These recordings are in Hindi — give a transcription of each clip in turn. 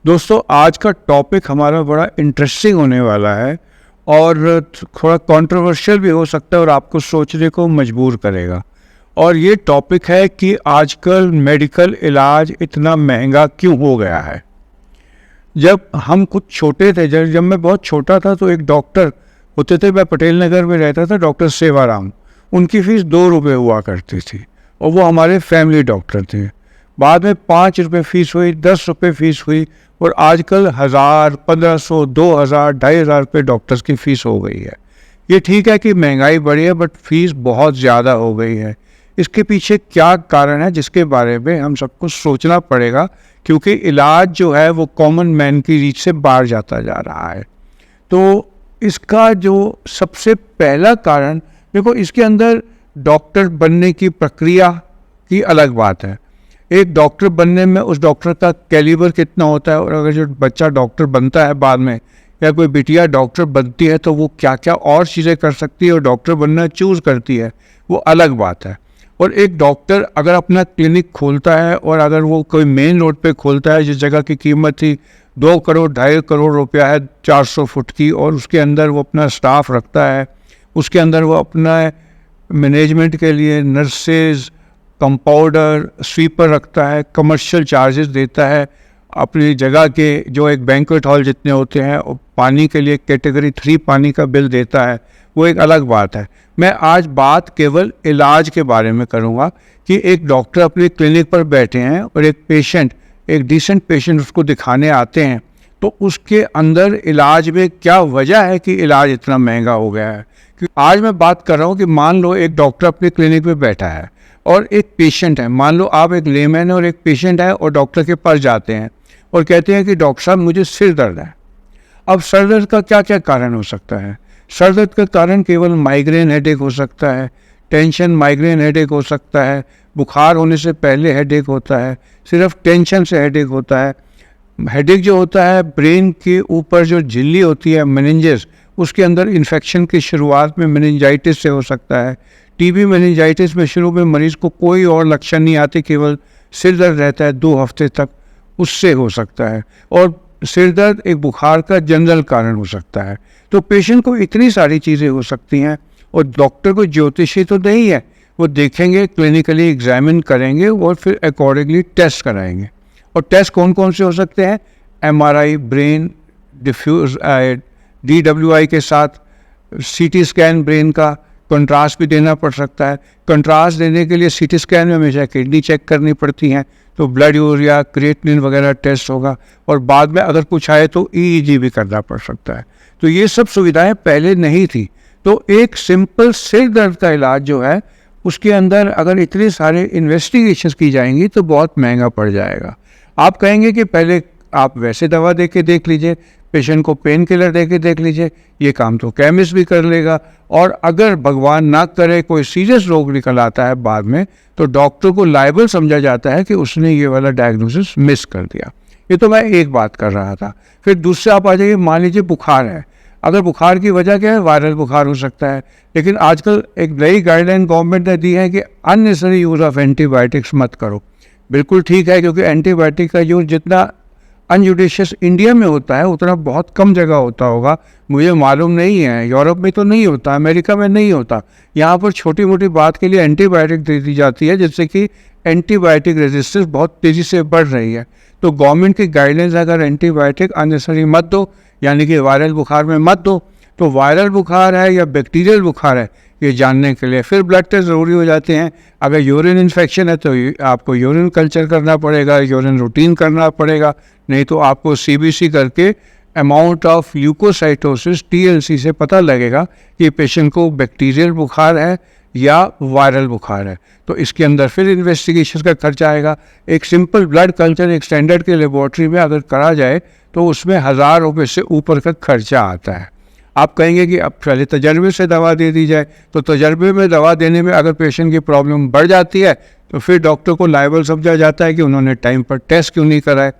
दोस्तों, आज का टॉपिक हमारा बड़ा इंटरेस्टिंग होने वाला है और थोड़ा कंट्रोवर्शियल भी हो सकता है और आपको सोचने को मजबूर करेगा। और ये टॉपिक है कि आजकल मेडिकल इलाज इतना महंगा क्यों हो गया है। जब हम कुछ छोटे थे, जब मैं बहुत छोटा था तो एक डॉक्टर होते थे, मैं पटेल नगर में रहता था, डॉक्टर सेवाराम। उनकी फ़ीस 2 रुपये हुआ करती थी और वो हमारे फैमिली डॉक्टर थे। बाद में 5 रुपये फ़ीस हुई, 10 रुपये फ़ीस हुई और आजकल 1000, 1500, 2000, 2500 रुपये डॉक्टर्स की फ़ीस हो गई है। ये ठीक है कि महंगाई बढ़ी है, बट फ़ीस बहुत ज़्यादा हो गई है। इसके पीछे क्या कारण है जिसके बारे में हम सबको सोचना पड़ेगा, क्योंकि इलाज जो है वो कॉमन मैन की रीच से बाहर जाता जा रहा है। तो इसका जो सबसे पहला कारण, देखो, इसके अंदर डॉक्टर बनने की प्रक्रिया की अलग बात है। एक डॉक्टर बनने में उस डॉक्टर का कैलिबर कितना होता है, और अगर जो बच्चा डॉक्टर बनता है बाद में, या कोई बिटिया डॉक्टर बनती है, तो वो क्या क्या और चीज़ें कर सकती है और डॉक्टर बनना चूज़ करती है, वो अलग बात है। और एक डॉक्टर अगर अपना क्लिनिक खोलता है और अगर वो कोई मेन रोड पे खोलता है, जिस जगह की कीमत थी 2 करोड़ 2.5 करोड़ रुपया है 400 फुट की, और उसके अंदर वो अपना स्टाफ रखता है, उसके अंदर वो अपना मैनेजमेंट के लिए नर्सेज, कंपाउंडर, स्वीपर रखता है, कमर्शियल चार्जेस देता है, अपनी जगह के जो एक बैंक्वेट हॉल जितने होते हैं, और पानी के लिए कैटेगरी 3 पानी का बिल देता है, वो एक अलग बात है। मैं आज बात केवल इलाज के बारे में करूँगा कि एक डॉक्टर अपने क्लिनिक पर बैठे हैं और एक पेशेंट, एक डिसेंट पेशेंट उसको दिखाने आते हैं, तो उसके अंदर इलाज में क्या वजह है कि इलाज इतना महंगा हो गया है। क्योंकि आज मैं बात कर रहा हूँ कि मान लो एक डॉक्टर अपने क्लिनिक पे बैठा है और एक पेशेंट है। मान लो आप एक लेमैन है और एक पेशेंट है, और डॉक्टर के पास जाते हैं और कहते हैं कि डॉक्टर साहब मुझे सिर दर्द है। अब सर दर्द का क्या क्या कारण हो सकता है? सर दर्द का कारण केवल माइग्रेन हेडेक हो सकता है, टेंशन माइग्रेन हेडेक हो सकता है, बुखार होने से पहले हेडेक होता है, सिर्फ टेंशन से हेडेक होता है। हेडेक जो होता है, ब्रेन के ऊपर जो झिल्ली होती है मेनिंजेस, उसके अंदर इन्फेक्शन की शुरुआत में मेनिंजाइटिस से हो सकता है। टीबी मेनिंजाइटिस में शुरू में मरीज़ को कोई और लक्षण नहीं आते, केवल सिर दर्द रहता है 2 हफ्ते तक, उससे हो सकता है। और सिर दर्द एक बुखार का जनरल कारण हो सकता है। तो पेशेंट को इतनी सारी चीज़ें हो सकती हैं, और डॉक्टर को ज्योतिषी तो नहीं है, वो देखेंगे, क्लिनिकली एग्जामिन करेंगे और फिर अकॉर्डिंगली टेस्ट कराएंगे। और टेस्ट कौन कौन से हो सकते हैं? MRI, ब्रेन डिफ्यूज, DWI के साथ CT स्कैन ब्रेन का, कंट्रास्ट भी देना पड़ सकता है। कंट्रास्ट देने के लिए CT स्कैन में हमेशा किडनी चेक करनी पड़ती हैं, तो ब्लड यूरिया, क्रिएटिनिन वगैरह टेस्ट होगा, और बाद में अगर कुछ आए तो EEG भी करना पड़ सकता है। तो ये सब सुविधाएं पहले नहीं थी। तो एक सिंपल सिर दर्द का इलाज जो है, उसके अंदर अगर इतने सारे इन्वेस्टिगेशंस की जाएंगी तो बहुत महंगा पड़ जाएगा। आप कहेंगे कि पहले आप वैसे दवा दे के देख लीजिए, पेशेंट को पेन किलर दे के देख लीजिए, ये काम तो केमिस्ट भी कर लेगा। और अगर भगवान ना करे कोई सीरियस रोग निकल आता है बाद में, तो डॉक्टर को लायबल समझा जाता है कि उसने ये वाला डायग्नोसिस मिस कर दिया। ये तो मैं एक बात कर रहा था। फिर दूसरे आप आ जाइए, मान लीजिए बुखार है। अगर बुखार की वजह क्या है? वायरल बुखार हो सकता है। लेकिन आजकल एक नई गाइडलाइन गवर्नमेंट ने दी है कि अननेसेसरी यूज़ ऑफ एंटीबायोटिक्स मत करो। बिल्कुल ठीक है, क्योंकि एंटीबायोटिक का यूज़ जितना अनजुडिशियस इंडिया में होता है उतना बहुत कम जगह होता होगा, मुझे मालूम नहीं है। यूरोप में तो नहीं होता, अमेरिका में नहीं होता। यहाँ पर छोटी मोटी बात के लिए एंटीबायोटिक दे दी जाती है, जिससे कि एंटीबायोटिक रेजिस्टेंस बहुत तेज़ी से बढ़ रही है। तो गवर्नमेंट की गाइडलाइंस, अगर एंटीबायोटिक अननेसेसरी मत दो, यानी कि वायरल बुखार में मत दो, तो वायरल बुखार है या बैक्टीरियल बुखार है ये जानने के लिए फिर ब्लड टेस्ट ज़रूरी हो जाते हैं। अगर यूरिन इन्फेक्शन है तो आपको यूरिन कल्चर करना पड़ेगा, यूरिन रूटीन करना पड़ेगा, नहीं तो आपको CBC करके अमाउंट ऑफ ल्यूकोसाइटोसिस TLC से पता लगेगा कि पेशेंट को बैक्टीरियल बुखार है या वायरल बुखार है। तो इसके अंदर फिर इन्वेस्टिगेशन का खर्चा आएगा। एक सिंपल ब्लड कल्चर एक स्टैंडर्ड के लेबॉर्ट्री में अगर करा जाए तो उसमें 1000 रुपये से ऊपर का खर्चा आता है। आप कहेंगे कि अब पहले तजर्बे से दवा दे दी जाए, तो तजर्बे में दवा देने में अगर पेशेंट की प्रॉब्लम बढ़ जाती है तो फिर डॉक्टर को लायबल समझा जाता है कि उन्होंने टाइम पर टेस्ट क्यों नहीं कराए।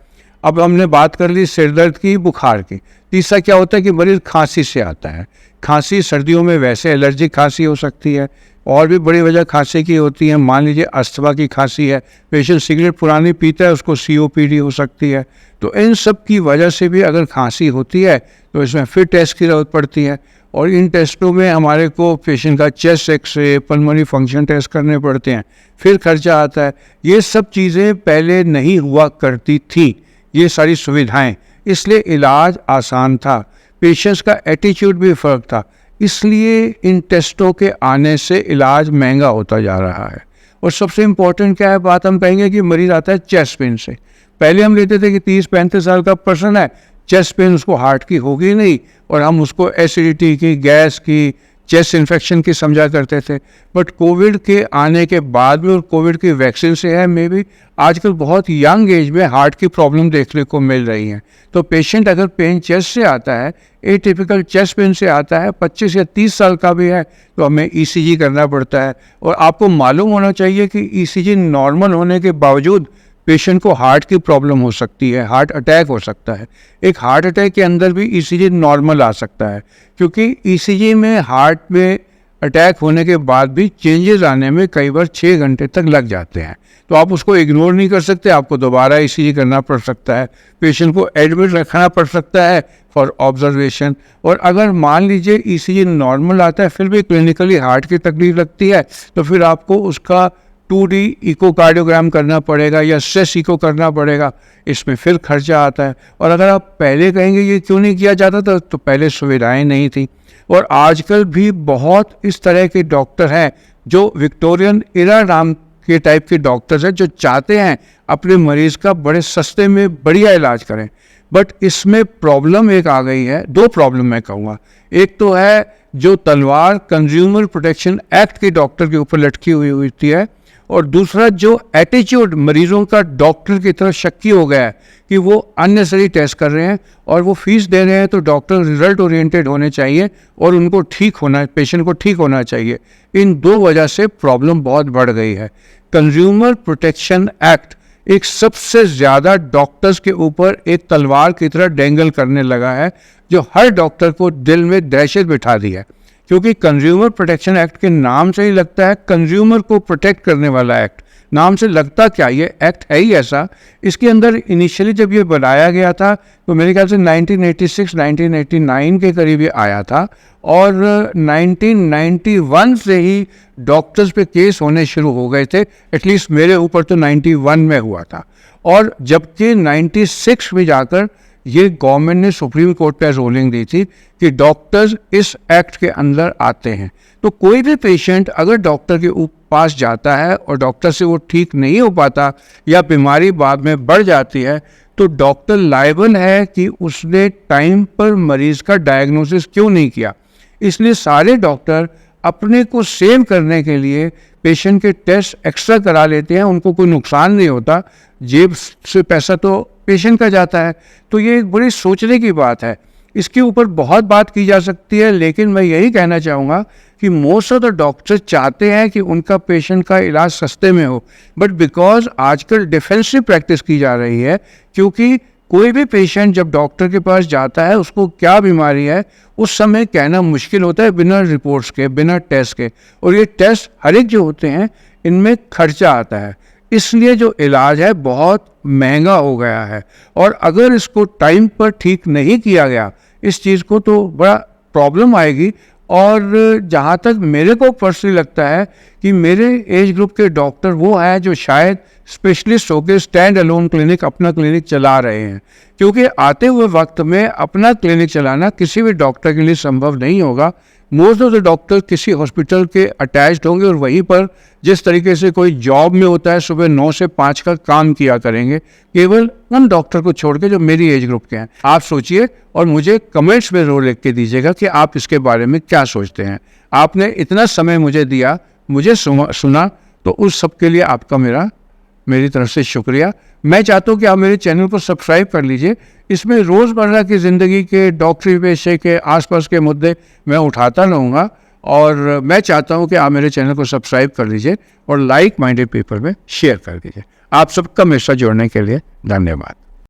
अब हमने बात कर ली सिर दर्द की, बुखार की। तीसरा क्या होता है कि मरीज़ खांसी से आता है। खांसी सर्दियों में वैसे एलर्जिक खांसी हो सकती है, और भी बड़ी वजह खांसी की होती है। मान लीजिए अस्थमा की खांसी है, पेशेंट सिगरेट पुरानी पीता है, उसको COPD हो सकती है। तो इन सब की वजह से भी अगर खांसी होती है तो इसमें फिर टेस्ट की ज़रूरत पड़ती है, और इन टेस्टों में हमारे को पेशेंट का chest X-ray, pulmonary function test करने पड़ते हैं, फिर खर्चा आता है। ये सब चीज़ें पहले नहीं हुआ करती थी, ये सारी सुविधाएं, इसलिए इलाज आसान था, पेशेंट्स का एटीट्यूड भी फ़र्क था। इसलिए इन टेस्टों के आने से इलाज महंगा होता जा रहा है। और सबसे इम्पोर्टेंट क्या है बात, हम कहेंगे कि मरीज़ आता है चेस्ट पेन से। पहले हम लेते थे कि 30-35 साल का पर्सन है, चेस्ट पेन उसको हार्ट की होगी नहीं, और हम उसको एसिडिटी की, गैस की, चेस्ट इन्फेक्शन की समझा करते थे। बट कोविड के आने के बाद में और कोविड की वैक्सीन से है, मे बी आजकल बहुत यंग एज में हार्ट की प्रॉब्लम देखने को मिल रही हैं। तो पेशेंट अगर पेन चेस्ट से आता है, एटिपिकल चेस्ट पेन से आता है, 25 या 30 साल का भी है, तो हमें ECG करना पड़ता है। और आपको मालूम होना चाहिए कि ECG नॉर्मल होने के बावजूद पेशेंट को हार्ट की प्रॉब्लम हो सकती है, हार्ट अटैक हो सकता है। एक हार्ट अटैक के अंदर भी ECG नॉर्मल आ सकता है, क्योंकि ECG में हार्ट में अटैक होने के बाद भी चेंजेस आने में कई बार 6 घंटे तक लग जाते हैं। तो आप उसको इग्नोर नहीं कर सकते, आपको दोबारा ECG करना पड़ सकता है, पेशेंट को एडमिट रखना पड़ सकता है फॉर ऑब्जर्वेशन। और अगर मान लीजिए ECG नॉर्मल आता है, फिर भी क्लिनिकली हार्ट की तकलीफ लगती है, तो फिर आपको उसका 2D इकोकार्डियोग्राम करना पड़ेगा या स्ट्रेस इको करना पड़ेगा, इसमें फिर खर्चा आता है। और अगर आप पहले कहेंगे ये क्यों नहीं किया जाता था, तो पहले सुविधाएं नहीं थी। और आजकल भी बहुत इस तरह के डॉक्टर हैं जो विक्टोरियन इरा नाम के टाइप के डॉक्टर्स हैं, जो चाहते हैं अपने मरीज़ का बड़े सस्ते में बढ़िया इलाज करें। बट इसमें प्रॉब्लम एक आ गई है, 2 प्रॉब्लम मैं कहूँगा। एक तो है जो तलवार कंज्यूमर प्रोटेक्शन एक्ट के डॉक्टर के ऊपर लटकी हुई होती है, और दूसरा जो एटीट्यूड मरीजों का डॉक्टर की तरफ शक्की हो गया है कि वो अननेसेसरी टेस्ट कर रहे हैं, और वो फीस दे रहे हैं, तो डॉक्टर रिजल्ट ओरिएंटेड होने चाहिए और उनको ठीक होना, पेशेंट को ठीक होना चाहिए। इन 2 वजह से प्रॉब्लम बहुत बढ़ गई है। कंज्यूमर प्रोटेक्शन एक्ट एक सबसे ज़्यादा डॉक्टर्स के ऊपर एक तलवार की तरह डेंगल करने लगा है, जो हर डॉक्टर को दिल में दहशत बिठा दी है। क्योंकि कंज्यूमर प्रोटेक्शन एक्ट के नाम से ही लगता है कंज्यूमर को प्रोटेक्ट करने वाला एक्ट। नाम से लगता क्या, ये एक्ट है ही ऐसा। इसके अंदर इनिशियली जब ये बनाया गया था तो मेरे ख्याल से 1986-1989 के करीब ये आया था, और 1991 से ही डॉक्टर्स पे केस होने शुरू हो गए थे। एटलीस्ट मेरे ऊपर तो 91 में हुआ था, और जबकि 96 में जाकर ये गवर्नमेंट ने सुप्रीम कोर्ट पे रूलिंग दी थी कि डॉक्टर्स इस एक्ट के अंदर आते हैं। तो कोई भी पेशेंट अगर डॉक्टर के पास जाता है और डॉक्टर से वो ठीक नहीं हो पाता या बीमारी बाद में बढ़ जाती है, तो डॉक्टर लायबल है कि उसने टाइम पर मरीज का डायग्नोसिस क्यों नहीं किया। इसलिए सारे डॉक्टर अपने को सेव करने के लिए पेशेंट के टेस्ट एक्स्ट्रा करा लेते हैं, उनको कोई नुकसान नहीं होता, जेब से पैसा तो पेशेंट का जाता है। तो ये एक बड़ी सोचने की बात है। इसके ऊपर बहुत बात की जा सकती है, लेकिन मैं यही कहना चाहूँगा कि मोस्ट ऑफ द डॉक्टर्स चाहते हैं कि उनका पेशेंट का इलाज सस्ते में हो, बट बिकॉज आजकल डिफेंसिव प्रैक्टिस की जा रही है, क्योंकि कोई भी पेशेंट जब डॉक्टर के पास जाता है उसको क्या बीमारी है उस समय कहना मुश्किल होता है बिना रिपोर्ट्स के, बिना टेस्ट के। और ये टेस्ट हर एक जो होते हैं इनमें खर्चा आता है, इसलिए जो इलाज है बहुत महंगा हो गया है। और अगर इसको टाइम पर ठीक नहीं किया गया इस चीज़ को, तो बड़ा प्रॉब्लम आएगी। और जहाँ तक मेरे को पर्सनली लगता है कि मेरे एज ग्रुप के डॉक्टर वो हैं जो शायद स्पेशलिस्ट होकर स्टैंड अलोन क्लिनिक, अपना क्लिनिक चला रहे हैं, क्योंकि आते हुए वक्त में अपना क्लिनिक चलाना किसी भी डॉक्टर के लिए संभव नहीं होगा। मोस्ट ऑफ द डॉक्टर किसी हॉस्पिटल के अटैच्ड होंगे और वहीं पर जिस तरीके से कोई जॉब में होता है सुबह 9 से 5 का काम किया करेंगे, केवल उन डॉक्टर को छोड़ के जो मेरी एज ग्रुप के हैं। आप सोचिए और मुझे कमेंट्स में ज़रूर लिख के दीजिएगा कि आप इसके बारे में क्या सोचते हैं। आपने इतना समय मुझे दिया, मुझे सुना, तो उस सब के लिए आपका मेरी तरफ से शुक्रिया। मैं चाहता हूँ कि आप मेरे चैनल को सब्सक्राइब कर लीजिए। इसमें रोज़मर्रा की ज़िंदगी के, डॉक्टरी पेशे के आसपास के मुद्दे मैं उठाता रहूँगा, और मैं चाहता हूँ कि आप मेरे चैनल को सब्सक्राइब कर लीजिए और लाइक माइंडेड पीपल में शेयर कर दीजिए। आप सबका मेरे साथ जुड़ने के लिए धन्यवाद।